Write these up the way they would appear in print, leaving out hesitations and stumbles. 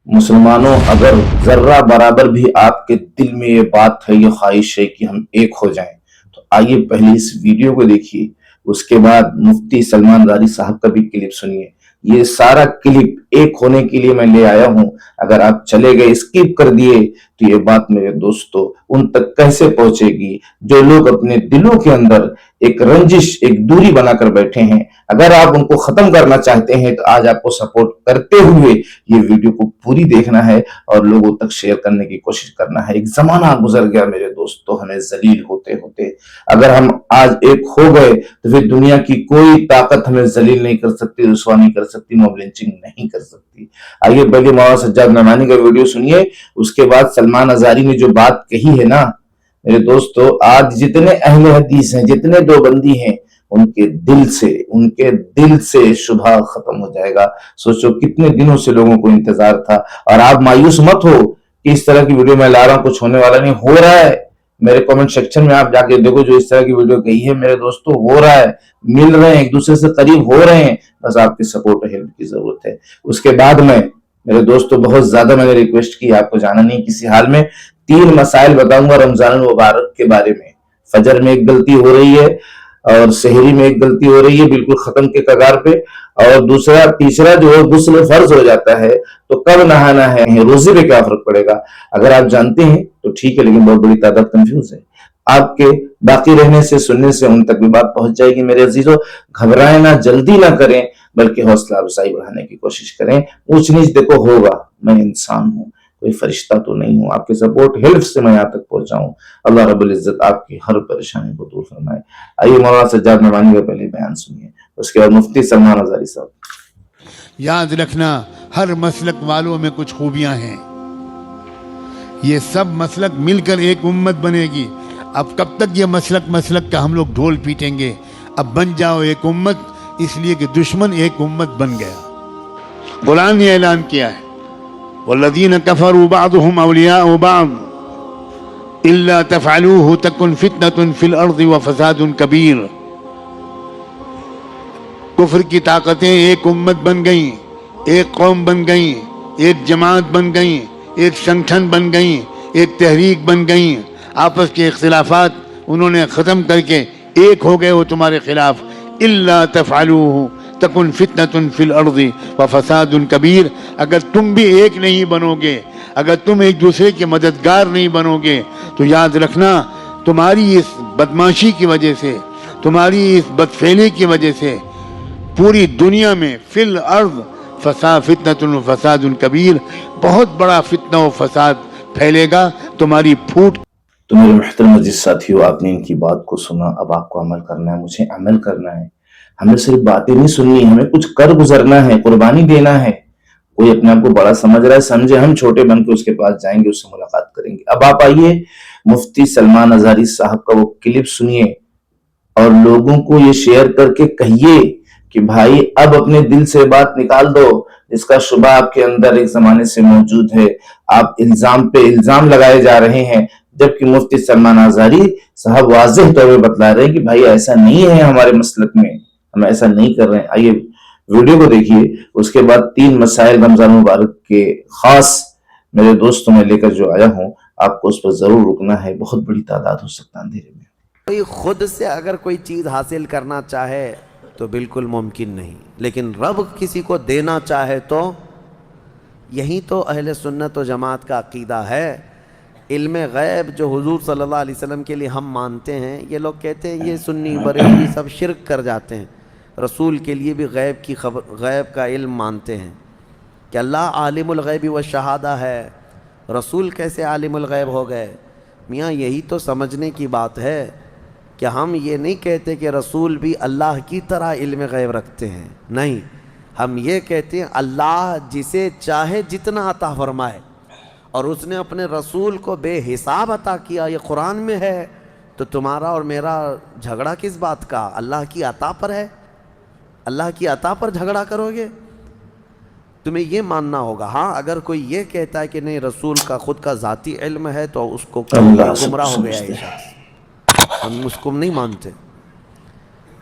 मुसलमानों, अगर जर्रा बराबर भी आपके दिल में ये बात है, ये ख्वाहिश है कि हम एक हो जाएं, तो आइए पहले इस वीडियो को देखिए, उसके बाद मुफ्ती सलमान राजी साहब का भी क्लिप सुनिए। ये सारा क्लिप एक होने के लिए मैं ले आया हूं। अगर आप चले गए, स्किप कर दिए, तो ये बात मेरे दोस्तों उन तक कैसे पहुंचेगी जो लोग अपने दिलों के अंदर एक रंजिश, एक दूरी बनाकर बैठे हैं। अगर आप उनको खत्म करना चाहते हैं तो आज आपको सपोर्ट करते हुए ये वीडियो को पूरी देखना है और लोगों तक शेयर करने की कोशिश करना है। एक जमाना गुजर गया मेरे दोस्तों हमें जलील होते होते। अगर हम आज एक हो गए तो फिर दुनिया की कोई ताकत हमें जलील नहीं कर सकती, रुसवा नहीं कर सकती, मॉब लिंचिंग नहीं कर सकती। आइए पहले मौलाना सज्जाद नमानी का वीडियो सुनिए, उसके बाद सलमान अजारी ने जो बात कही है ना मेरे दोस्तों, आज जितने अहले हदीस हैं, जितने देवबंदी हैं, उनके दिल से शुबह खत्म हो जाएगा। सोचो कितने दिनों से लोगों को इंतजार था। और आप मायूस मत हो कि इस तरह की वीडियो मैं ला रहा हूं, कुछ होने वाला नहीं, हो रहा है। मेरे कमेंट सेक्शन में आप जाके देखो, जो इस तरह की वीडियो कही है मेरे दोस्तों, हो रहा है, मिल रहे हैं, एक दूसरे से करीब हो रहे हैं। बस आपकी सपोर्ट और हेल्प की जरूरत है। उसके बाद में मेरे दोस्तों बहुत ज्यादा मैंने रिक्वेस्ट की, आपको जाना नहीं किसी हाल में, 3 मसाइल बताऊंगा रमजान मुबारक के बारे में। फजर में एक गलती हो रही है और सहरी में एक गलती हो रही है, बिल्कुल खत्म के कगार पे। और तीसरा जो है, गुस्ल फर्ज हो जाता है तो कब नहाना है, रोजे पे क्या फर्क पड़ेगा। अगर आप जानते हैं तो ठीक है, लेकिन बहुत बड़ी तादाद कंफ्यूज है। आपके बाकी रहने से, सुनने से उन तक भी बात पहुंच जाएगी। मेरे अजीजों, घबराएं ना, जल्दी ना करें, बल्कि हौसला अफजाई बढ़ाने की कोशिश करें। ऊंच नीच देखो होगा, मैं इंसान हूं, कोई फरिश्ता तो नहीं हूं। आपके सपोर्ट हेल्प से मैं यहाँ तक पहुंचाऊं। अल्लाह रब्बुल इज्जत आपकी हर परेशानी को दूर फरमाए। आइए मौलाना सज्जाद नमानी का पहले बयान सुनिए, उसके बाद मुफ्ती सलमान अजारी साहब। याद रखना, हर मसलक वालों में कुछ खूबियां हैं। ये सब मसलक मिलकर एक उम्मत बनेगी। अब कब तक ये मसलक का हम लोग ढोल पीटेंगे? अब बन जाओ एक उम्मत, इसलिए कि दुश्मन एक उम्मत बन गया। कुरान ने ऐलान किया है, वल्लज़ीन कफ़रू बअदुहुम औलियाउ बअद इल्ला तफ़अलूहु तकुन फितनतुन फिल अर्ज़ि व फ़सादुन कबीर। कुफ्र की ताकतें एक उम्मत बन गई, एक कौम बन गई, एक जमात बन गई, एक संगठन बन गई, एक तहरीक बन गई। आपस के इख्तिलाफात उन्होंने ख़त्म करके एक हो गए वो तुम्हारे खिलाफ। इल्ला तफ़अलूहु तकुन फितनतुन फिल अर्ज़ि व फ़सादुन कबीर। अगर तुम भी एक नहीं बनोगे, अगर तुम एक दूसरे के मददगार नहीं बनोगे, तो याद रखना तुम्हारी इस बदमाशी की वजह से, तुम्हारी इस बदफेली की वजह से पूरी दुनिया में फिल अर्ज़ फितनतुन फ़सादुन कबीर, बहुत बड़ा फितना और फसाद फैलेगा तुम्हारी फूट। तो मेरे मुहतरम अजीज साथियों, आपने इनकी बात को सुना, अब आपको अमल करना है। मुझे अमल करना है, हमें सिर्फ बातें नहीं सुननी, हमें कुछ कर गुजरना है, कुर्बानी देना है। कोई अपने आप को बड़ा समझ रहा है, समझे, हम छोटे बन के उसके पास जाएंगे, उससे मुलाकात करेंगे। अब आप आइए मुफ्ती सलमान अजारी साहब का वो क्लिप सुनिए और लोगों को ये शेयर करके कहिए कि भाई अब अपने दिल से बात निकाल दो, जिसका शुबा आपके अंदर एक जमाने से मौजूद है। आप इल्जाम पे इल्जाम लगाए जा रहे हैं, जबकि मुफ्ती सलमान अजारी साहब वाज़ेह तौर पे बतला रहे हैं कि भाई ऐसा नहीं है, हमारे मसलक में हम ऐसा नहीं कर रहे हैं। आइए वीडियो को देखिए, उसके बाद 3 मसाइल रमजान मुबारक के खास मेरे दोस्तों में लेकर जो आया हूं, आपको उस पर जरूर रुकना है। बहुत बड़ी तादाद हो सकता है अंधेरे में। कोई खुद से अगर कोई चीज़ हासिल करना चाहे तो बिल्कुल मुमकिन नहीं, लेकिन रब किसी को देना चाहे तो, यही तो अहले सुन्नत व जमात का अकीदा है। इल्म गैब जो हुजूर सल्लल्लाहु अलैहि वसल्लम के लिए हम मानते हैं, ये लोग कहते हैं ये सुन्नी बरेलवी सब शिरक कर जाते हैं। रसूल के लिए भी गैब की खबर, गैब का इल्म मानते हैं कि अल्लाह आलिमुल गैबी व शहादा है। रसूल कैसे आलिमुल गैब हो गए? मियाँ यही तो समझने की बात है कि हम ये नहीं कहते कि रसूल भी अल्लाह की तरह इल्म गैब रखते हैं, नहीं, हम ये कहते हैं अल्लाह जिसे चाहे जितना अता फरमाए, और उसने अपने रसूल को बेहिसाब अता किया। ये कुरान में है, तो तुम्हारा और मेरा झगड़ा किस बात का? अल्लाह की अता पर है, अल्लाह की अता पर झगड़ा करोगे? तुम्हें ये मानना होगा। हाँ, अगर कोई ये कहता है कि नहीं रसूल का खुद का ज़ाती इल्म है, तो उसको गुमराह हो गया है, हम उसको नहीं मानते।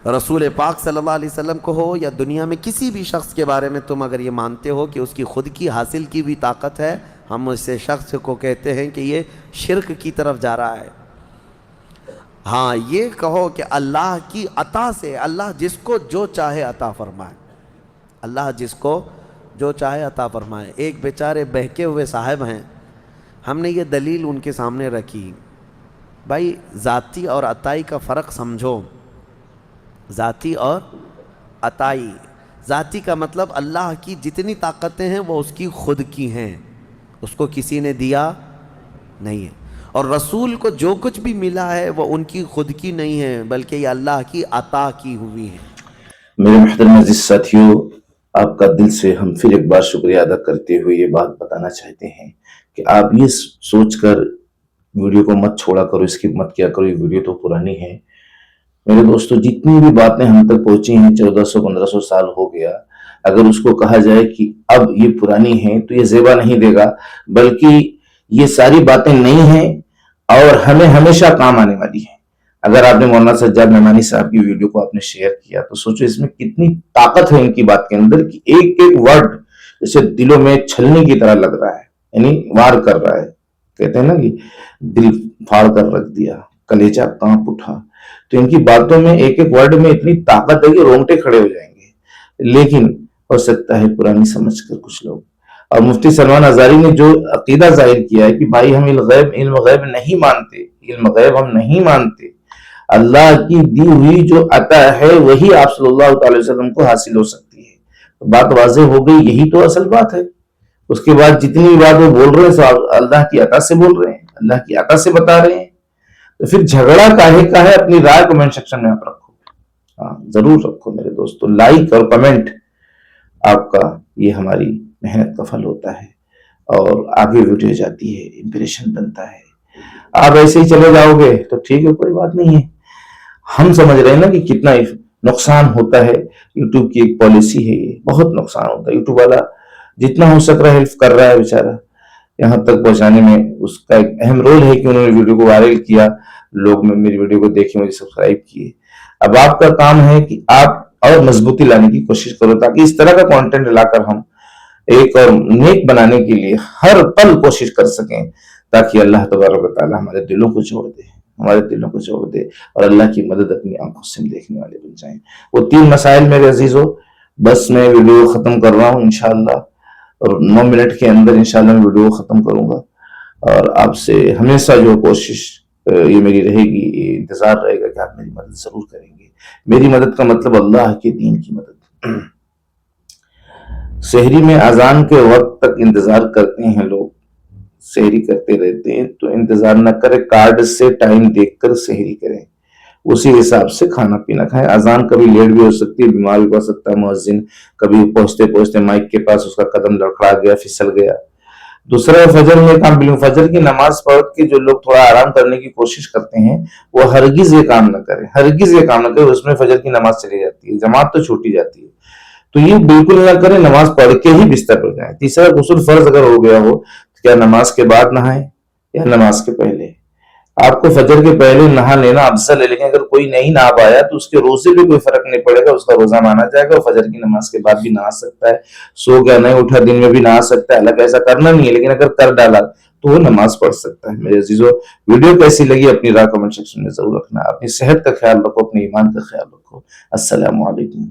رسول پاک صلی اللہ علیہ وسلم کو ہو یا دنیا میں کسی بھی شخص کے بارے میں تم اگر یہ مانتے ہو کہ اس کی خود کی حاصل کی بھی طاقت ہے، ہم اس شخص کو کہتے ہیں کہ یہ شرک کی طرف جا رہا ہے۔ ہاں یہ کہو کہ اللہ کی عطا سے اللہ جس کو جو چاہے عطا فرمائے، اللہ جس کو جو چاہے عطا فرمائے۔ ایک بیچارے بہکے ہوئے صاحب ہیں، ہم نے یہ دلیل ان کے سامنے رکھی، بھائی ذاتی اور عطائی کا فرق سمجھو، ذاتی اور عطائی۔ ذاتی کا مطلب اللہ کی جتنی طاقتیں ہیں وہ اس کی خود کی ہیں، اس کو کسی نے دیا نہیں ہے، اور رسول کو جو کچھ بھی ملا ہے وہ ان کی خود کی نہیں ہے بلکہ یہ اللہ کی عطا کی ہوئی ہے۔ میرے محترم عزیز ساتھیوں، آپ کا دل سے ہم پھر ایک بار شکریہ ادا کرتے ہوئے یہ بات بتانا چاہتے ہیں کہ آپ یہ سوچ کر ویڈیو کو مت چھوڑا کرو، اسکپ مت کیا کرو، یہ ویڈیو تو پرانی ہے۔ میرے دوستو، جتنی بھی باتیں ہم تک پہنچی ہیں 1400-1500 سال ہو گیا، اگر اس کو کہا جائے کہ اب یہ پرانی ہیں تو یہ زیبا نہیں دے گا، بلکہ یہ ساری باتیں نئی ہیں اور ہمیں ہمیشہ کام آنے والی ہیں۔ اگر آپ نے مولانا سجاد نعمانی صاحب کی ویڈیو کو آپ نے شیئر کیا تو سوچو اس میں کتنی طاقت ہے ان کی بات کے اندر، کہ ایک ایک ورڈ جیسے دلوں میں چھلنی کی طرح لگ رہا ہے، یعنی وار کر رہا ہے، کہتے ہیں نا کہ دل پھاڑ کر رکھ دیا، کلیجہ کانپ اٹھا۔ تو ان کی باتوں میں ایک ایک ورڈ میں اتنی طاقت ہے کہ رونگٹے کھڑے ہو جائیں گے، لیکن ہو سکتا ہے پرانی سمجھ کر کچھ لوگ، اور مفتی سلمان ازاری نے جو عقیدہ ظاہر کیا ہے کہ بھائی ہم علم غیب نہیں مانتے، علم غیب ہم نہیں مانتے، اللہ کی دی ہوئی جو عطا ہے وہی آپ صلی اللہ تعالی وسلم کو حاصل ہو سکتی ہے۔ تو بات واضح ہو گئی، یہی تو اصل بات ہے۔ اس کے بعد جتنی بھی بات وہ بول رہے ہیں سو اللہ کی عطا سے بول رہے ہیں، اللہ کی عطا سے بتا رہے ہیں، تو پھر جھگڑا کاہے کا ہے؟ اپنی رائے کمنٹ سیکشن میں آپ رکھو، ہاں ضرور رکھو میرے دوستو، لائک اور کمنٹ آپ کا یہ ہماری محنت کا پھل ہوتا ہے اور آگے ویڈیو جاتی ہے، امپریشن بنتا ہے۔ آپ ایسے ہی چلے جاؤ گے تو ٹھیک ہے، کوئی بات نہیں ہے۔ ہم سمجھ رہے ہیں نا کہ کتنا نقصان ہوتا ہے، یوٹیوب کی ایک پالیسی ہے، یہ بہت نقصان ہوتا ہے۔ یوٹیوب والا جتنا ہو سک رہا ہے ہیلپ کر رہا ہے بیچارہ، یہاں تک پہنچانے میں اس کا ایک اہم رول ہے کہ انہوں نے ویڈیو کو وائرل کیا، لوگ میری ویڈیو کو دیکھیں، مجھے سبسکرائب کیے۔ اب آپ کا کام ہے کہ آپ اور مضبوطی لانے کی کوشش کرو، تاکہ اس طرح کا کانٹینٹ لا کر ہم ایک اور نیک بنانے کے لیے ہر پل کوشش کر سکیں، تاکہ اللہ تبارک و تعالی ہمارے دلوں کو جوڑ دے، ہمارے دلوں کو جوڑ دے، اور اللہ کی مدد اپنی آنکھوں سے دیکھنے والے بن جائیں۔ وہ 3 مسائل میرے عزیزو، بس میں ویڈیو ختم کر رہا ہوں انشاءاللہ، اور 9 منٹ کے اندر انشاءاللہ میں ویڈیو ختم کروں گا، اور آپ سے ہمیشہ جو کوشش یہ میری رہے گی، یہ انتظار رہے گا کہ آپ میری مدد ضرور کریں گے۔ میری مدد کا مطلب اللہ کے دین کی مدد۔ سحری میں اذان کے وقت تک انتظار کرتے ہیں لوگ، سحری کرتے رہتے ہیں، تو انتظار نہ کرے، کارڈ سے ٹائم دیکھ کر سحری کریں، اسی حساب سے کھانا پینا کھائیں۔ اذان کبھی لیٹ بھی ہو سکتی ہے، بیمار بھی پڑ سکتا ہے مؤذن، کبھی پہنچتے پہنچتے مائک کے پاس اس کا قدم لڑکھڑا گیا، پھسل گیا۔ دوسرا، فجر میں کام بلوں، فجر کی نماز پڑھ کے جو لوگ تھوڑا آرام کرنے کی کوشش کرتے ہیں وہ ہرگز یہ کام نہ کریں، ہرگز یہ کام نہ کریں، اس میں فجر کی نماز چلی جاتی ہے، جماعت تو چھوٹی جاتی ہے، تو یہ بالکل نہ کریں، نماز پڑھ کے ہی بستر پر جائیں۔ تیسرا، غسل فرض اگر ہو گیا ہو تو کیا نماز کے بعد نہائیں یا نماز کے پہلے؟ آپ کو فجر کے پہلے نہا لینا افضل ہے، لیکن اگر کوئی نہیں نہا پایا تو اس کے روزے بھی کوئی فرق نہیں پڑے گا، اس کا روزہ مانا جائے گا، اور فجر کی نماز کے بعد بھی نہا سکتا ہے، سو گیا نہیں اٹھا دن میں بھی نہا سکتا ہے، حالانکہ ایسا کرنا نہیں ہے، لیکن اگر کر ڈالا تو وہ نماز پڑھ سکتا ہے۔ میرے عزیزو، ویڈیو کیسی لگی اپنی رائے کمنٹ سیکشن میں ضرور رکھنا، اپنی صحت کا خیال رکھو، اپنے ایمان کا خیال رکھو۔ السلام علیکم۔